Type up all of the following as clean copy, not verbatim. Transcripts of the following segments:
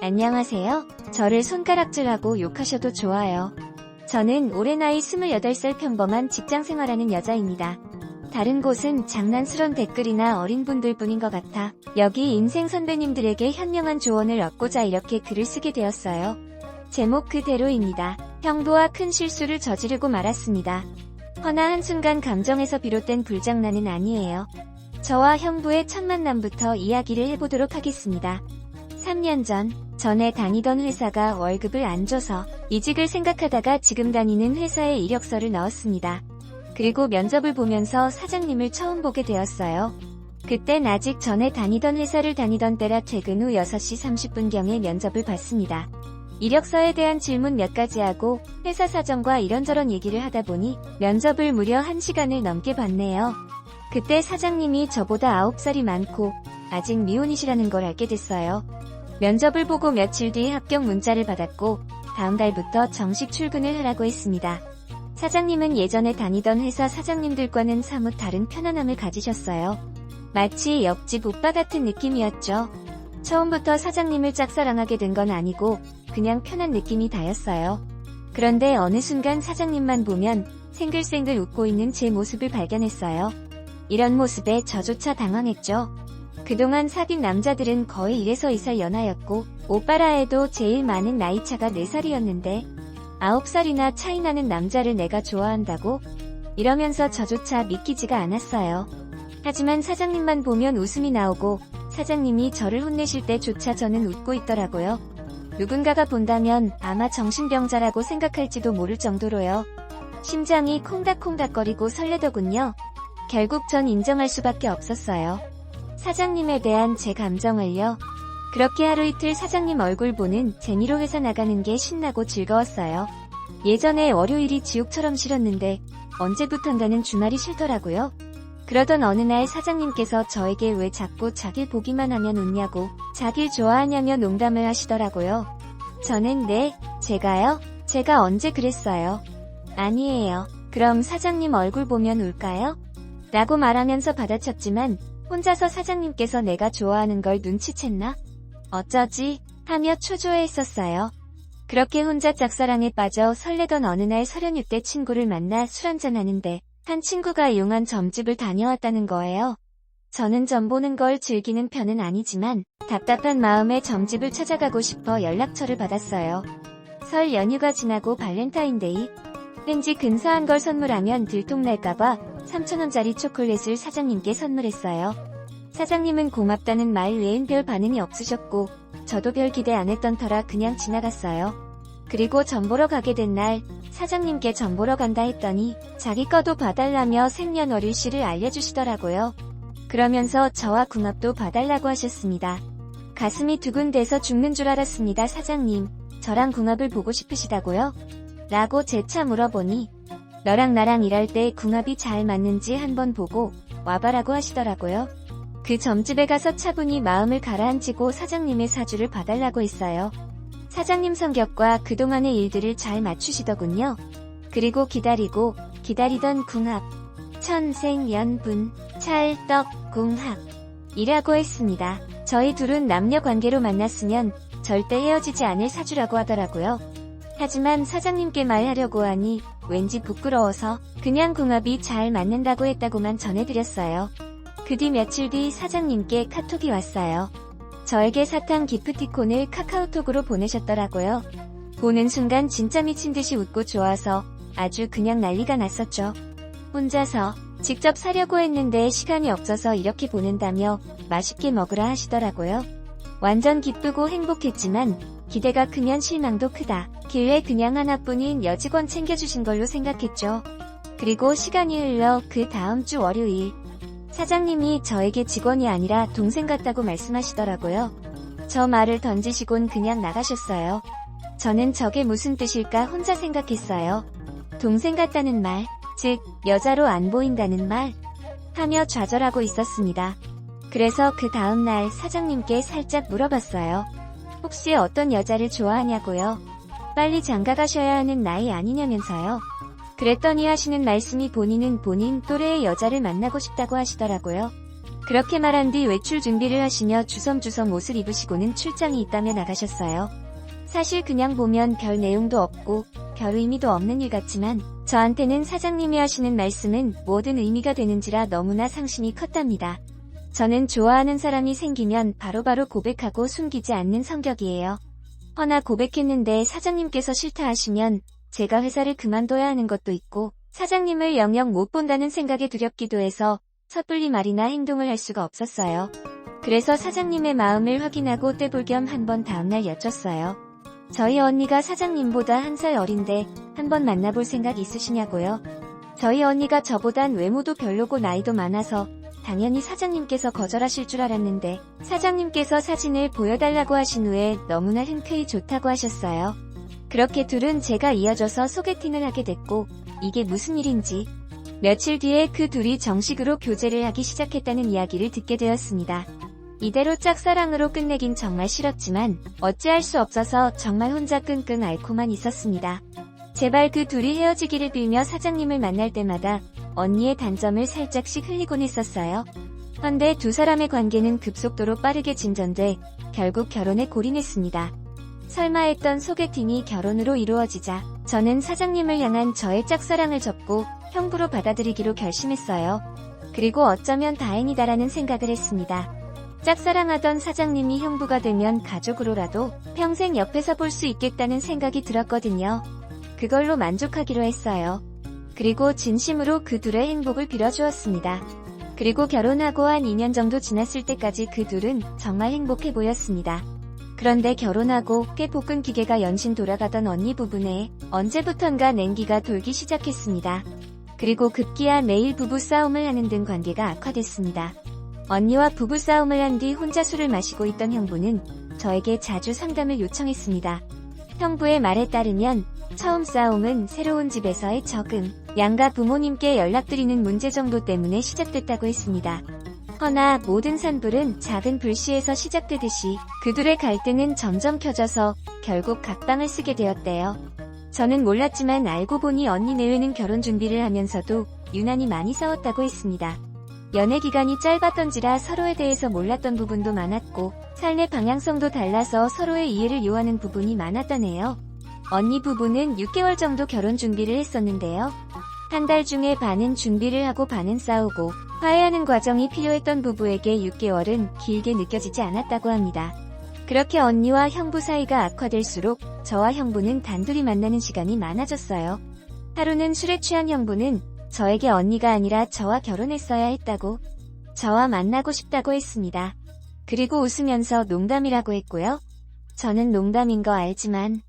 안녕하세요. 저를 손가락질하고 욕하셔도 좋아요. 저는 올해 나이 28살 평범한 직장생활하는 여자입니다. 다른 곳은 장난스런 댓글이나 어린 분들 뿐인 것 같아 여기 인생 선배님들에게 현명한 조언을 얻고자 이렇게 글을 쓰게 되었어요. 제목 그대로입니다. 형부와 큰 실수를 저지르고 말았습니다. 허나 한순간 감정에서 비롯된 불장난은 아니에요. 저와 형부의 첫 만남부터 이야기를 해보도록 하겠습니다. 3년 전에 다니던 회사가 월급을 안 줘서 이직을 생각하다가 지금 다니는 회사에 이력서를 넣었습니다. 그리고 면접을 보면서 사장님을 처음 보게 되었어요. 그땐 아직 전에 다니던 회사를 다니던 때라 퇴근 후 6시 30분경에 면접을 봤습니다. 이력서에 대한 질문 몇 가지 하고 회사 사정과 이런저런 얘기를 하다 보니 면접을 무려 1시간을 넘게 봤네요. 그때 사장님이 저보다 9살이 많고 아직 미혼이시라는 걸 알게 됐어요. 면접을 보고 며칠 뒤 합격 문자를 받았고 다음 달부터 정식 출근을 하라고 했습니다. 사장님은 예전에 다니던 회사 사장님들과는 사뭇 다른 편안함을 가지셨어요. 마치 옆집 오빠 같은 느낌이었죠. 처음부터 사장님을 짝사랑하게 된 건 아니고 그냥 편한 느낌이 다였어요. 그런데 어느 순간 사장님만 보면 생글생글 웃고 있는 제 모습을 발견했어요. 이런 모습에 저조차 당황했죠. 그동안 사귄 남자들은 거의 1에서 2살 연하였고 오빠라 해도 제일 많은 나이차가 4살이었는데 9살이나 차이 나는 남자를 내가 좋아한다고? 이러면서 저조차 믿기지가 않았어요. 하지만 사장님만 보면 웃음이 나오고 사장님이 저를 혼내실 때조차 저는 웃고 있더라고요. 누군가가 본다면 아마 정신병자라고 생각할지도 모를 정도로요. 심장이 콩닥콩닥거리고 설레더군요. 결국 전 인정할 수밖에 없었어요. 사장님에 대한 제 감정을요. 그렇게 하루 이틀 사장님 얼굴 보는 재미로 회사 나가는 게 신나고 즐거웠어요. 예전에 월요일이 지옥처럼 싫었는데 언제부턴가는 주말이 싫더라고요. 그러던 어느 날 사장님께서 저에게 왜 자꾸 자길 보기만 하면 웃냐고 자길 좋아하냐며 농담을 하시더라고요. 저는 네, 제가요? 제가 언제 그랬어요? 아니에요. 그럼 사장님 얼굴 보면 울까요? 라고 말하면서 받아쳤지만 혼자서 사장님께서 내가 좋아하는 걸 눈치챘나? 어쩌지? 하며 초조해했었어요. 그렇게 혼자 짝사랑에 빠져 설레던 어느 날 36대 친구를 만나 술 한잔하는데 한 친구가 이용한 점집을 다녀왔다는 거예요. 저는 점 보는 걸 즐기는 편은 아니지만 답답한 마음에 점집을 찾아가고 싶어 연락처를 받았어요. 설 연휴가 지나고 발렌타인데이? 왠지 근사한 걸 선물하면 들통날까봐 3,000원짜리 초콜릿을 사장님께 선물했어요. 사장님은 고맙다는 말 외엔 별 반응이 없으셨고 저도 별 기대 안 했던 터라 그냥 지나갔어요. 그리고 점 보러 가게 된 날 사장님께 점 보러 간다 했더니 자기 거도 봐달라며 생년월일씨를 알려주시더라고요. 그러면서 저와 궁합도 봐달라고 하셨습니다. 가슴이 두근대서 죽는 줄 알았습니다. 사장님, 저랑 궁합을 보고 싶으시다고요? 라고 재차 물어보니 너랑 나랑 일할 때 궁합이 잘 맞는지 한번 보고 와봐라고 하시더라고요. 그 점집에 가서 차분히 마음을 가라앉히고 사장님의 사주를 봐달라고 했어요. 사장님 성격과 그동안의 일들을 잘 맞추시더군요. 그리고 기다리던 궁합. 천생연분, 찰떡궁합 이라고 했습니다. 저희 둘은 남녀 관계로 만났으면 절대 헤어지지 않을 사주라고 하더라고요. 하지만 사장님께 말하려고 하니 왠지 부끄러워서 그냥 궁합이 잘 맞는다고 했다고만 전해드렸어요. 그 뒤 며칠 뒤 사장님께 카톡이 왔어요. 저에게 사탕 기프티콘을 카카오톡으로 보내셨더라고요. 보는 순간 진짜 미친 듯이 웃고 좋아서 아주 그냥 난리가 났었죠. 혼자서 직접 사려고 했는데 시간이 없어서 이렇게 보낸다며 맛있게 먹으라 하시더라고요. 완전 기쁘고 행복했지만 기대가 크면 실망도 크다. 길래 그냥 하나뿐인 여직원 챙겨주신 걸로 생각했죠. 그리고 시간이 흘러 그 다음 주 월요일 사장님이 저에게 직원이 아니라 동생 같다고 말씀하시더라고요. 저 말을 던지시곤 그냥 나가셨어요. 저는 저게 무슨 뜻일까 혼자 생각했어요. 동생 같다는 말, 즉 여자로 안 보인다는 말 하며 좌절하고 있었습니다. 그래서 그 다음날 사장님께 살짝 물어봤어요. 혹시 어떤 여자를 좋아하냐고요? 빨리 장가가셔야 하는 나이 아니냐면서요. 그랬더니 하시는 말씀이 본인은 본인 또래의 여자를 만나고 싶다고 하시더라고요. 그렇게 말한 뒤 외출 준비를 하시며 주섬주섬 옷을 입으시고는 출장이 있다며 나가셨어요. 사실 그냥 보면 별 내용도 없고 별 의미도 없는 일 같지만 저한테는 사장님이 하시는 말씀은 모든 의미가 되는지라 너무나 상심이 컸답니다. 저는 좋아하는 사람이 생기면 바로바로 고백하고 숨기지 않는 성격이에요. 허나 고백했는데 사장님께서 싫다 하시면 제가 회사를 그만둬야 하는 것도 있고 사장님을 영영 못 본다는 생각에 두렵기도 해서 섣불리 말이나 행동을 할 수가 없었어요. 그래서 사장님의 마음을 확인하고 떼볼 겸 한번 다음날 여쭸어요. 저희 언니가 사장님보다 1살 어린데 한번 만나볼 생각 있으시냐고요? 저희 언니가 저보단 외모도 별로고 나이도 많아서 당연히 사장님께서 거절하실 줄 알았는데 사장님께서 사진을 보여달라고 하신 후에 너무나 흔쾌히 좋다고 하셨어요. 그렇게 둘은 제가 이어져서 소개팅을 하게 됐고 이게 무슨 일인지 며칠 뒤에 그 둘이 정식으로 교제를 하기 시작했다는 이야기를 듣게 되었습니다. 이대로 짝사랑으로 끝내긴 정말 싫었지만 어찌할 수 없어서 정말 혼자 끙끙 앓고만 있었습니다. 제발 그 둘이 헤어지기를 빌며 사장님을 만날 때마다 언니의 단점을 살짝씩 흘리곤 했었어요. 헌데 두 사람의 관계는 급속도로 빠르게 진전돼 결국 결혼에 골인했습니다. 설마 했던 소개팅이 결혼으로 이루어지자 저는 사장님을 향한 저의 짝사랑을 접고 형부로 받아들이기로 결심했어요. 그리고 어쩌면 다행이다라는 생각을 했습니다. 짝사랑하던 사장님이 형부가 되면 가족으로라도 평생 옆에서 볼 수 있겠다는 생각이 들었거든요. 그걸로 만족하기로 했어요. 그리고 진심으로 그 둘의 행복을 빌어주었습니다. 그리고 결혼하고 한 2년 정도 지났을 때까지 그 둘은 정말 행복해 보였습니다. 그런데 결혼하고 꽤 볶은 기계가 연신 돌아가던 언니 부부내에 언제부턴가 냉기가 돌기 시작했습니다. 그리고 급기야 매일 부부싸움을 하는 등 관계가 악화됐습니다. 언니와 부부싸움을 한 뒤 혼자 술을 마시고 있던 형부는 저에게 자주 상담을 요청했습니다. 형부의 말에 따르면 처음 싸움은 새로운 집에서의 적응, 양가 부모님께 연락드리는 문제 정도 때문에 시작됐다고 했습니다. 허나 모든 산불은 작은 불씨에서 시작되듯이 그들의 갈등은 점점 켜져서 결국 각방을 쓰게 되었대요. 저는 몰랐지만 알고 보니 언니 내외는 결혼 준비를 하면서도 유난히 많이 싸웠다고 했습니다. 연애 기간이 짧았던지라 서로에 대해서 몰랐던 부분도 많았고 삶의 방향성도 달라서 서로의 이해를 요하는 부분이 많았다네요. 언니 부부는 6개월 정도 결혼 준비를 했었는데요. 한 달 중에 반은 준비를 하고 반은 싸우고 화해하는 과정이 필요했던 부부에게 6개월은 길게 느껴지지 않았다고 합니다. 그렇게 언니와 형부 사이가 악화될수록 저와 형부는 단둘이 만나는 시간이 많아졌어요. 하루는 술에 취한 형부는 저에게 언니가 아니라 저와 결혼했어야 했다고, 저와 만나고 싶다고 했습니다. 그리고 웃으면서 농담이라고 했고요. 저는 농담인 거 알지만,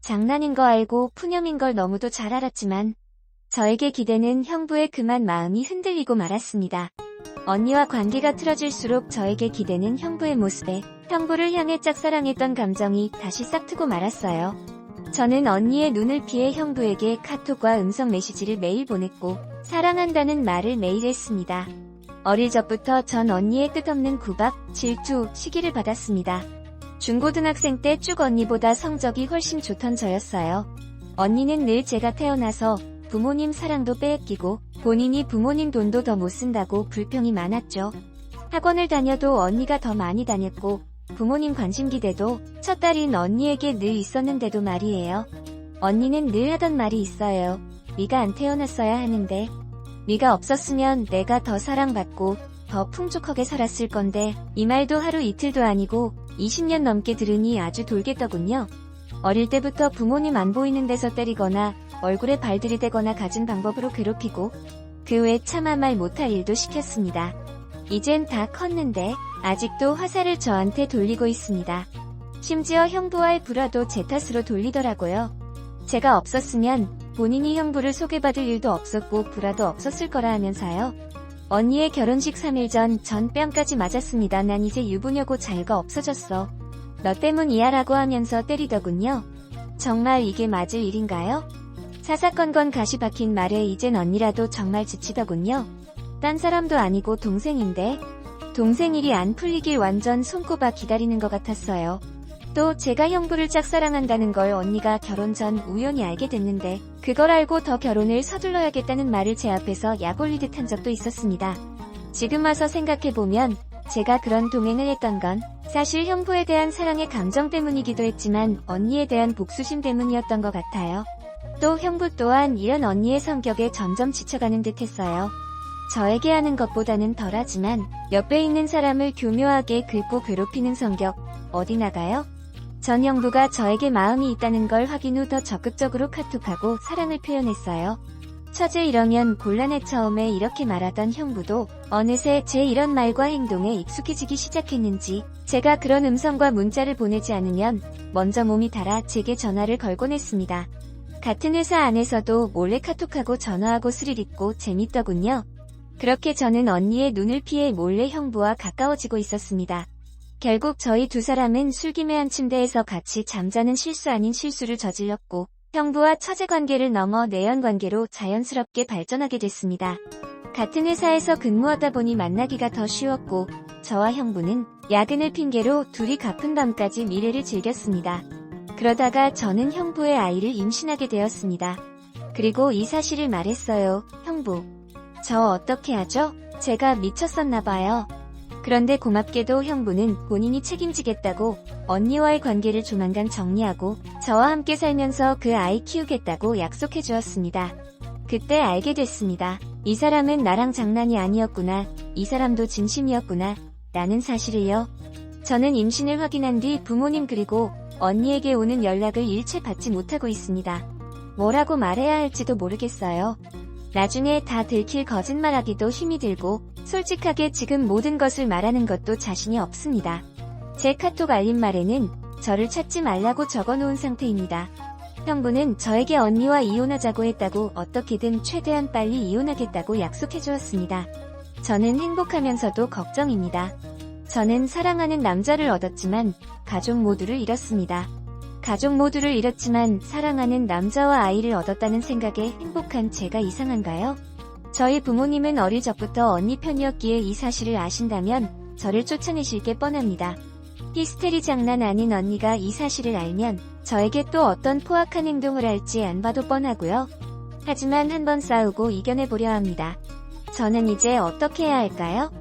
장난인 거 알고 푸념인 걸 너무도 잘 알았지만 저에게 기대는 형부의 그만 마음이 흔들리고 말았습니다. 언니와 관계가 틀어질수록 저에게 기대는 형부의 모습에 형부를 향해 짝사랑했던 감정이 다시 싹트고 말았어요. 저는 언니의 눈을 피해 형부에게 카톡과 음성 메시지를 매일 보냈고 사랑한다는 말을 매일 했습니다. 어릴 적부터 전 언니의 끝없는 구박, 질투, 시기를 받았습니다. 중고등학생 때 쭉 언니보다 성적이 훨씬 좋던 저였어요. 언니는 늘 제가 태어나서 부모님 사랑도 빼앗기고 본인이 부모님 돈도 더 못 쓴다고 불평이 많았죠. 학원을 다녀도 언니가 더 많이 다녔고 부모님 관심 기대도 첫 딸인 언니에게 늘 있었는데도 말이에요. 언니는 늘 하던 말이 있어요. 네가 안 태어났어야 하는데, 네가 없었으면 내가 더 사랑받고 더 풍족하게 살았을 건데, 이 말도 하루 이틀도 아니고 20년 넘게 들으니 아주 돌겠더군요. 어릴 때부터 부모님 안 보이는 데서 때리거나 얼굴에 발 들이대거나 갖은 방법으로 괴롭히고 그 외 차마 말 못할 일도 시켰습니다. 이젠 다 컸는데 아직도 화살을 저한테 돌리고 있습니다. 심지어 형부와의 불화도 제 탓으로 돌리더라고요. 제가 없었으면 본인이 형부를 소개받을 일도 없었고 불화도 없었을 거라 하면서요. 언니의 결혼식 3일 전 뺨까지 맞았습니다. 난 이제 유부녀고 자유가 없어졌어. 너 때문이야 라고 하면서 때리더군요. 정말 이게 맞을 일인가요? 사사건건 가시 박힌 말에 이젠 언니라도 정말 지치더군요. 딴 사람도 아니고 동생인데 동생 일이 안 풀리길 완전 손꼽아 기다리는 것 같았어요. 또 제가 형부를 짝사랑한다는 걸 언니가 결혼 전 우연히 알게 됐는데 그걸 알고 더 결혼을 서둘러야겠다는 말을 제 앞에서 약 올리듯 한 적도 있었습니다. 지금 와서 생각해보면 제가 그런 동행을 했던 건 사실 형부에 대한 사랑의 감정 때문이기도 했지만 언니에 대한 복수심 때문이었던 것 같아요. 또 형부 또한 이런 언니의 성격에 점점 지쳐가는 듯 했어요. 저에게 하는 것보다는 덜하지만 옆에 있는 사람을 교묘하게 긁고 괴롭히는 성격, 어디 나가요? 전 형부가 저에게 마음이 있다는 걸 확인 후 더 적극적으로 카톡하고 사랑을 표현했어요. 처제 이러면 곤란해. 처음에 이렇게 말하던 형부도 어느새 제 이런 말과 행동에 익숙해지기 시작했는지 제가 그런 음성과 문자를 보내지 않으면 먼저 몸이 달아 제게 전화를 걸곤 했습니다. 같은 회사 안에서도 몰래 카톡하고 전화하고 스릴 있고 재밌더군요. 그렇게 저는 언니의 눈을 피해 몰래 형부와 가까워지고 있었습니다. 결국 저희 두 사람은 술김에 한 침대에서 같이 잠자는 실수 아닌 실수를 저질렀고 형부와 처제 관계를 넘어 내연 관계로 자연스럽게 발전하게 됐습니다. 같은 회사에서 근무하다 보니 만나기가 더 쉬웠고 저와 형부는 야근을 핑계로 둘이 가쁜 밤까지 미래를 즐겼습니다. 그러다가 저는 형부의 아이를 임신하게 되었습니다. 그리고 이 사실을 말했어요. 형부, 저 어떻게 하죠? 제가 미쳤었나봐요. 그런데 고맙게도 형부는 본인이 책임지겠다고 언니와의 관계를 조만간 정리하고 저와 함께 살면서 그 아이 키우겠다고 약속해 주었습니다. 그때 알게 됐습니다. 이 사람은 나랑 장난이 아니었구나. 이 사람도 진심이었구나. 라는 사실을요. 저는 임신을 확인한 뒤 부모님 그리고 언니에게 오는 연락을 일체 받지 못하고 있습니다. 뭐라고 말해야 할지도 모르겠어요. 나중에 다 들킬 거짓말하기도 힘이 들고 솔직하게 지금 모든 것을 말하는 것도 자신이 없습니다. 제 카톡 알림말에는 저를 찾지 말라고 적어놓은 상태입니다. 형부는 저에게 언니와 이혼하자고 했다고 어떻게든 최대한 빨리 이혼하겠다고 약속해주었습니다. 저는 행복하면서도 걱정입니다. 저는 사랑하는 남자를 얻었지만 가족 모두를 잃었습니다. 가족 모두를 잃었지만 사랑하는 남자와 아이를 얻었다는 생각에 행복한 제가 이상한가요? 저희 부모님은 어릴 적부터 언니 편이었기에 이 사실을 아신다면 저를 쫓아내실 게 뻔합니다. 히스테리 장난 아닌 언니가 이 사실을 알면 저에게 또 어떤 포악한 행동을 할지 안 봐도 뻔하고요. 하지만 한번 싸우고 이겨내보려 합니다. 저는 이제 어떻게 해야 할까요?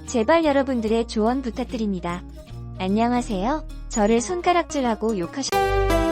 제발 여러분들의 조언 부탁드립니다. 안녕하세요. 저를 손가락질하고 욕하셨...